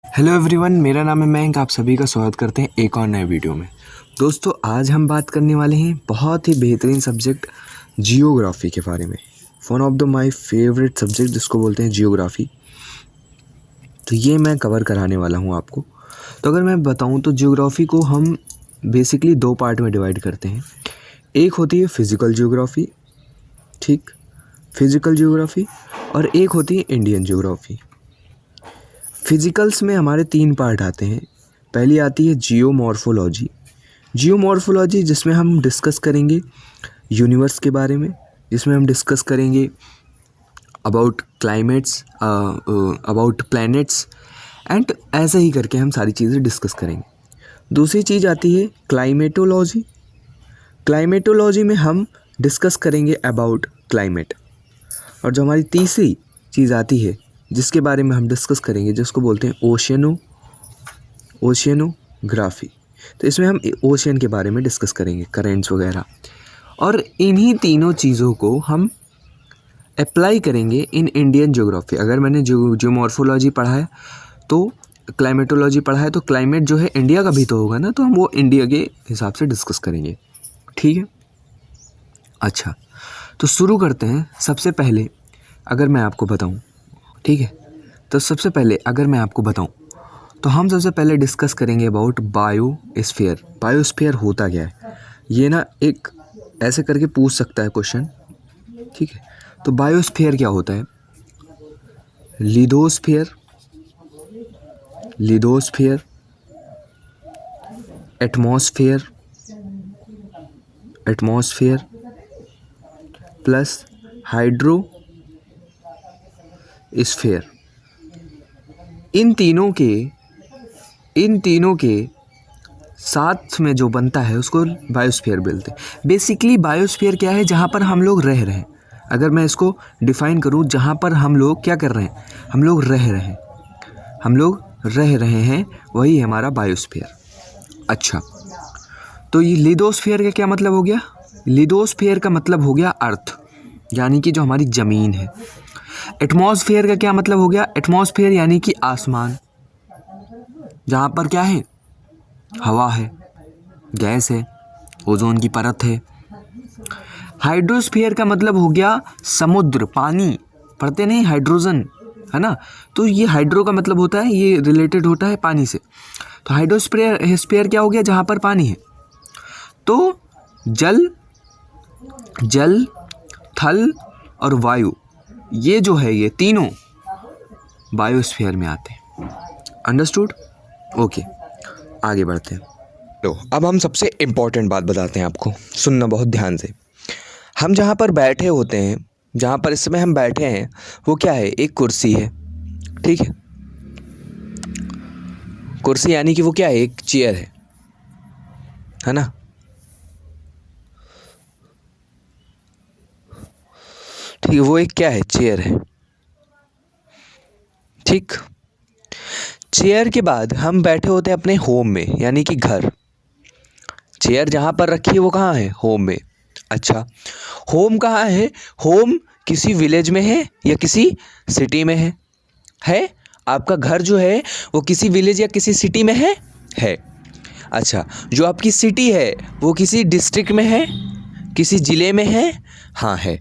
Hello everyone, मेरा नाम है मयंक। आप सभी का स्वागत करते हैं एक और नए वीडियो में। दोस्तों, आज हम बात करने वाले हैं बहुत ही बेहतरीन सब्जेक्ट जियोग्राफी के बारे में। One of the my favourite subject जिसको बोलते हैं जियोग्राफी। तो ये मैं कवर कराने वाला हूँ आपको। तो अगर मैं बताऊँ तो जियोग्राफी को हम बेसिकली दो पार्ट में डिवाइड करते हैं। एक होती है फिज़िकल जियोग्राफी, ठीक, फिज़िकल जियोग्राफी, और एक होती है इंडियन जियोग्राफी। फिजिकल्स में हमारे तीन पार्ट आते हैं। पहली आती है जियोमॉर्फोलॉजी। जियोमॉर्फोलॉजी जिसमें हम डिस्कस करेंगे यूनिवर्स के बारे में, जिसमें हम डिस्कस करेंगे about climates, about planets and ऐसे ही करके हम सारी चीज़ें डिस्कस करेंगे। दूसरी चीज़ आती है क्लाइमेटोलॉजी। क्लाइमेटोलॉजी में हम डिस्कस करेंगे अबाउट क्लाइमेट। और जो हमारी तीसरी चीज़ आती है जिसके बारे में हम डिस्कस करेंगे, जिसको बोलते हैं ओशियनोग्राफी। तो इसमें हम ओशियन के बारे में डिस्कस करेंगे, करेंट्स वगैरह। और इन्हीं तीनों चीज़ों को हम अप्लाई करेंगे इन इंडियन ज्योग्राफी। अगर मैंने जियोमॉर्फोलॉजी पढ़ा है तो क्लाइमेटोलॉजी पढ़ा है, तो क्लाइमेट जो है इंडिया का भी तो होगा ना, तो हम वो इंडिया के हिसाब से डिस्कस करेंगे। ठीक है, अच्छा, तो शुरू करते हैं। सबसे पहले अगर मैं आपको बताऊं, ठीक है, तो सबसे पहले अगर मैं आपको बताऊं तो हम सबसे पहले डिस्कस करेंगे अबाउट बायोस्फीयर। बायोस्फीयर होता क्या है, ये ना एक ऐसे करके पूछ सकता है क्वेश्चन, ठीक है। तो बायोस्फीयर क्या होता है? Lithosphere, atmosphere plus hydrosphere. इन तीनों के साथ में जो बनता है उसको बायोस्फीयर बोलते हैं। बेसिकली बायोस्फीयर क्या है? जहाँ पर हम लोग रह रहे हैं। अगर मैं इसको डिफ़ाइन करूँ, जहाँ पर हम लोग क्या कर रहे हैं, हम लोग रह रहे हैं, वही है हमारा बायोस्फीयर। अच्छा, तो ये लिथोस्फीयर का क्या मतलब हो गया? लिथोस्फीयर का मतलब हो गया अर्थ, यानी कि जो हमारी ज़मीन है। एटमॉस्फेयर का क्या मतलब हो गया? एटमॉस्फेयर यानी कि आसमान, जहाँ पर क्या है, हवा है, गैस है, ओजोन की परत है। हाइड्रोस्फीयर का मतलब हो गया समुद्र, पानी, पढ़ते नहीं हाइड्रोजन, है ना, तो ये हाइड्रो का मतलब होता है, ये रिलेटेड होता है पानी से। तो हाइड्रोस्फीयर क्या हो गया? जहाँ पर पानी है। तो जल, थल और वायु, ये जो है ये तीनों बायोस्फीयर में आते हैं। अंडरस्टूड? ओके, आगे बढ़ते हैं। तो अब हम सबसे इम्पोर्टेंट बात बताते हैं आपको, सुनना बहुत ध्यान से। हम जहाँ पर बैठे होते हैं, जहाँ पर इस समय हम बैठे हैं, वो क्या है? एक कुर्सी है, ठीक है। कुर्सी यानी कि वो क्या है? एक चेयर है ना। ठीक है, वो एक क्या है? चेयर है, ठीक। चेयर के बाद हम बैठे होते हैं अपने होम में, यानी कि घर। चेयर जहाँ पर रखी है वो कहाँ है? होम में। अच्छा, होम कहाँ है? होम किसी विलेज में है या किसी सिटी में है? आपका घर जो है वो किसी विलेज या किसी सिटी में है। अच्छा, जो आपकी सिटी है वो किसी डिस्ट्रिक्ट में है, किसी ज़िले में है? हाँ, है।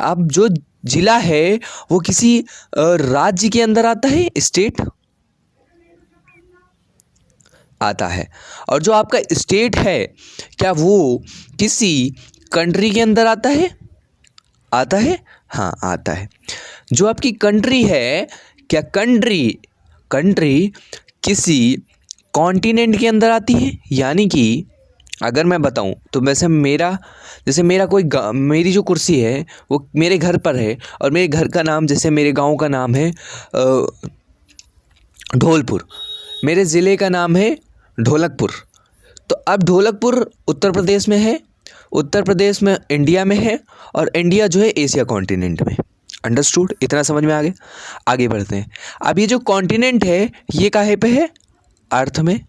अब जो ज़िला है वो किसी राज्य के अंदर आता है, स्टेट आता है। और जो आपका स्टेट है, क्या वो किसी कंट्री के अंदर आता है? हाँ, आता है। जो आपकी कंट्री है, क्या कंट्री किसी कॉन्टिनेंट के अंदर आती है? यानी कि अगर मैं बताऊं तो जैसे मेरी जो कुर्सी है वो मेरे घर पर है, और मेरे घर का नाम, जैसे मेरे गांव का नाम है धौलपुर, मेरे ज़िले का नाम है ढोलकपुर। तो अब ढोलकपुर उत्तर प्रदेश में है, उत्तर प्रदेश में इंडिया में है, और इंडिया जो है एशिया कॉन्टिनेंट में। अंडरस्टूड? इतना समझ में आ गया? आगे बढ़ते हैं। अब ये जो कॉन्टिनेंट है ये काहे पे है? अर्थ में।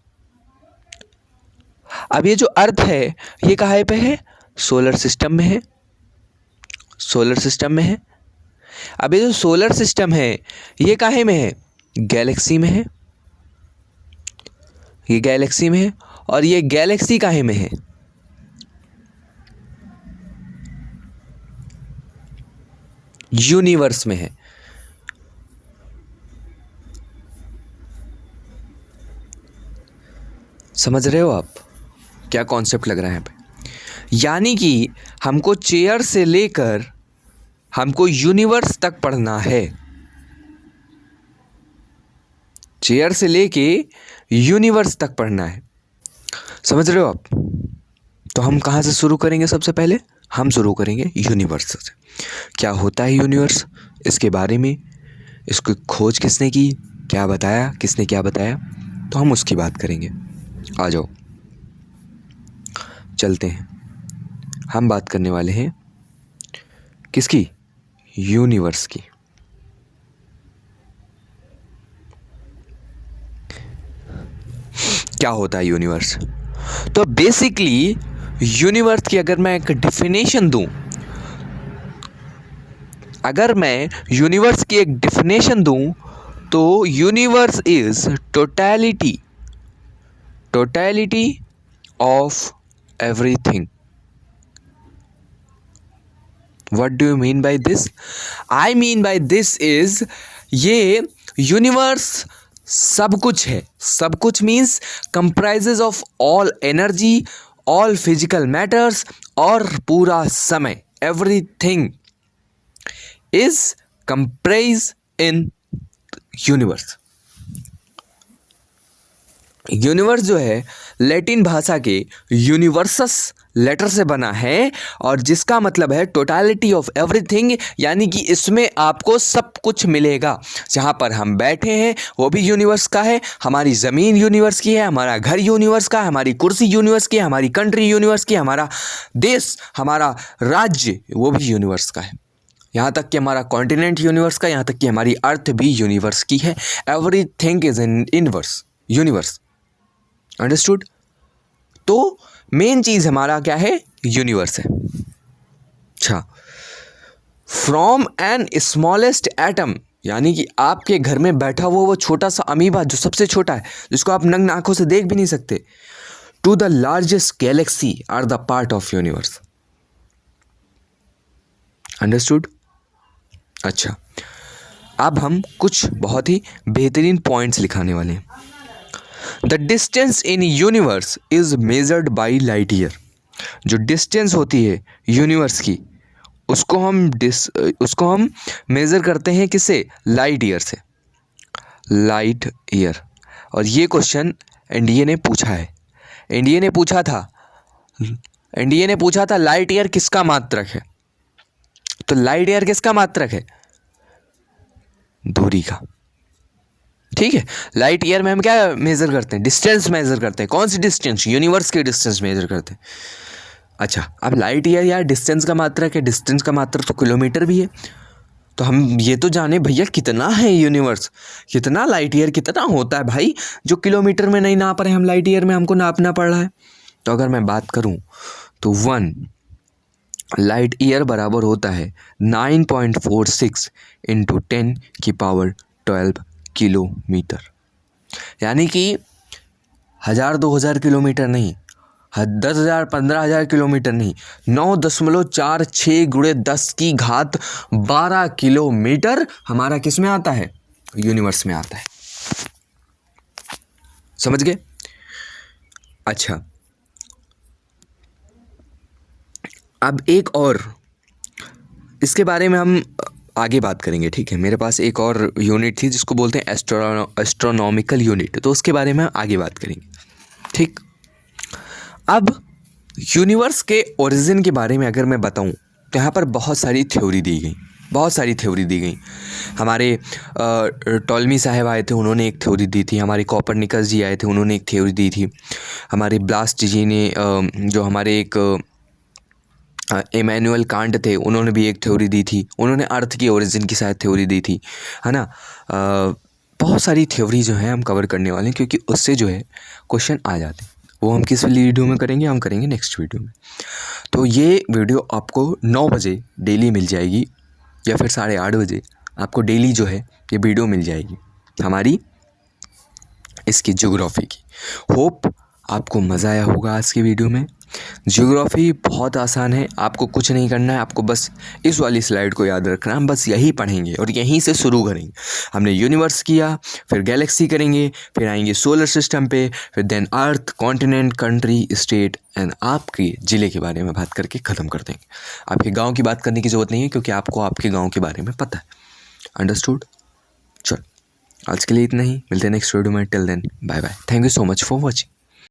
अब ये जो अर्थ है ये काहे पे है? सोलर सिस्टम में है। अब ये जो सोलर सिस्टम है ये काहे में है? गैलेक्सी में है। ये गैलेक्सी में है और ये गैलेक्सी काहे में है? यूनिवर्स में है। समझ रहे हो आप क्या कॉन्सेप्ट लग रहा है यहाँ पे? यानी कि हमको चेयर से लेकर हमको यूनिवर्स तक पढ़ना है। चेयर से लेके यूनिवर्स तक पढ़ना है। समझ रहे हो आप? तो हम कहाँ से शुरू करेंगे? सबसे पहले हम शुरू करेंगे यूनिवर्स से। क्या होता है यूनिवर्स, इसके बारे में, इसकी खोज किसने की, क्या बताया, किसने क्या बताया, तो हम उसकी बात करेंगे। आ जाओ चलते हैं। हम बात करने वाले हैं किसकी? यूनिवर्स की। क्या होता है यूनिवर्स? तो बेसिकली यूनिवर्स की अगर मैं एक डेफिनेशन दूं, तो universe is totality of everything. What do you mean by this? I mean by this is ये यूनिवर्स सब कुछ है। सब कुछ means comprises of all energy, all physical matters और पूरा समय। Everything is comprise in universe. Universe जो है लैटिन भाषा के यूनिवर्सस लेटर से बना है और जिसका मतलब है टोटलिटी ऑफ एवरीथिंग, यानी कि इसमें आपको सब कुछ मिलेगा। जहाँ पर हम बैठे हैं वो भी यूनिवर्स का है, हमारी ज़मीन यूनिवर्स की है, हमारा घर यूनिवर्स का है, हमारी कुर्सी यूनिवर्स की है, हमारी कंट्री यूनिवर्स की है, हमारा देश, हमारा राज्य वो भी यूनिवर्स का है, यहाँ तक कि हमारा कॉन्टिनेंट यूनिवर्स का, यहाँ तक कि हमारी अर्थ भी यूनिवर्स की है। Everything is in universe. Understood? तो मेन चीज हमारा क्या है? यूनिवर्स है। अच्छा, फ्रॉम एन स्मॉलेस्ट एटम, यानी कि आपके घर में बैठा हुआ वो छोटा सा अमीबा जो सबसे छोटा है, जिसको आप नग्न आंखों से देख भी नहीं सकते, to the largest galaxy are the part of universe. Understood? अच्छा, अब हम कुछ बहुत ही बेहतरीन पॉइंट्स लिखाने वाले हैं। The distance in universe is measured by light year. जो डिस्टेंस होती है यूनिवर्स की उसको हम मेज़र करते हैं किससे? लाइट ईयर से। Light year. और ये क्वेश्चन एनडीए ने पूछा है। एनडीए ने पूछा था लाइट ईयर किसका मात्रक है? तो लाइट ईयर किसका मात्रक है? दूरी का। ठीक है, लाइट ईयर में हम क्या मेज़र करते हैं? डिस्टेंस मेज़र करते हैं। कौन सी डिस्टेंस? यूनिवर्स की डिस्टेंस मेज़र करते हैं। अच्छा, अब लाइट ईयर यार डिस्टेंस का मात्रक है, डिस्टेंस का मात्रक तो किलोमीटर भी है। तो हम ये तो जाने भैया कितना है यूनिवर्स, कितना लाइट ईयर कितना होता है भाई, जो किलोमीटर में नहीं नाप रहे हम, लाइट ईयर में हमको नापना पड़ रहा है। तो अगर मैं बात करूँ तो 1 लाइट ईयर बराबर होता है 9.46 × 10⁻12 किलोमीटर। यानी कि 1000-2000 किलोमीटर नहीं, 10,000-15,000 किलोमीटर नहीं, 9.46 × 10⁻12 किलोमीटर हमारा किस में आता है? यूनिवर्स में आता है। समझ गए? अच्छा, अब एक और इसके बारे में हम आगे बात करेंगे। ठीक है, मेरे पास एक और यूनिट थी जिसको बोलते हैं एस्ट्रोनॉमिकल यूनिट, तो उसके बारे में आगे बात करेंगे। ठीक, अब यूनिवर्स के ओरिजिन के बारे में अगर मैं बताऊं तो यहाँ पर बहुत सारी थ्योरी दी गई। हमारे टॉलमी साहब आए थे, उन्होंने एक थ्योरी दी थी। हमारे कोपरनिकस जी आए थे, उन्होंने एक थ्योरी दी थी। हमारे ब्लास्ट जी ने जो हमारे एक इमैनुअल कांट थे, उन्होंने भी एक थ्योरी दी थी। उन्होंने अर्थ की ओरिजिन की शायद थ्योरी दी थी, है ना। बहुत सारी थ्योरी जो है हम कवर करने वाले हैं, क्योंकि उससे जो है क्वेश्चन आ जाते हैं। वो हम किस वीडियो में करेंगे? हम करेंगे नेक्स्ट वीडियो में। तो ये वीडियो आपको 9 बजे डेली मिल जाएगी, या फिर 8:30 बजे आपको डेली जो है ये वीडियो मिल जाएगी हमारी इसकी ज्योग्राफी की। होप आपको मज़ा आया होगा आज की वीडियो में। ज्योग्राफी बहुत आसान है, आपको कुछ नहीं करना है, आपको बस इस वाली स्लाइड को याद रखना है। हम बस यही पढ़ेंगे और यहीं से शुरू करेंगे। हमने यूनिवर्स किया, फिर गैलेक्सी करेंगे, फिर आएंगे सोलर सिस्टम पे, फिर then earth, continent, country, state and आपके ज़िले के बारे में बात करके ख़त्म कर देंगे। आपके गाँव की बात करने की ज़रूरत नहीं है क्योंकि आपको आपके गाँव के बारे में पता है। अंडरस्टूड? चल, आज के लिए इतना ही, मिलते हैं नेक्स्ट वीडियो में। Till then bye bye, thank you so much for watching.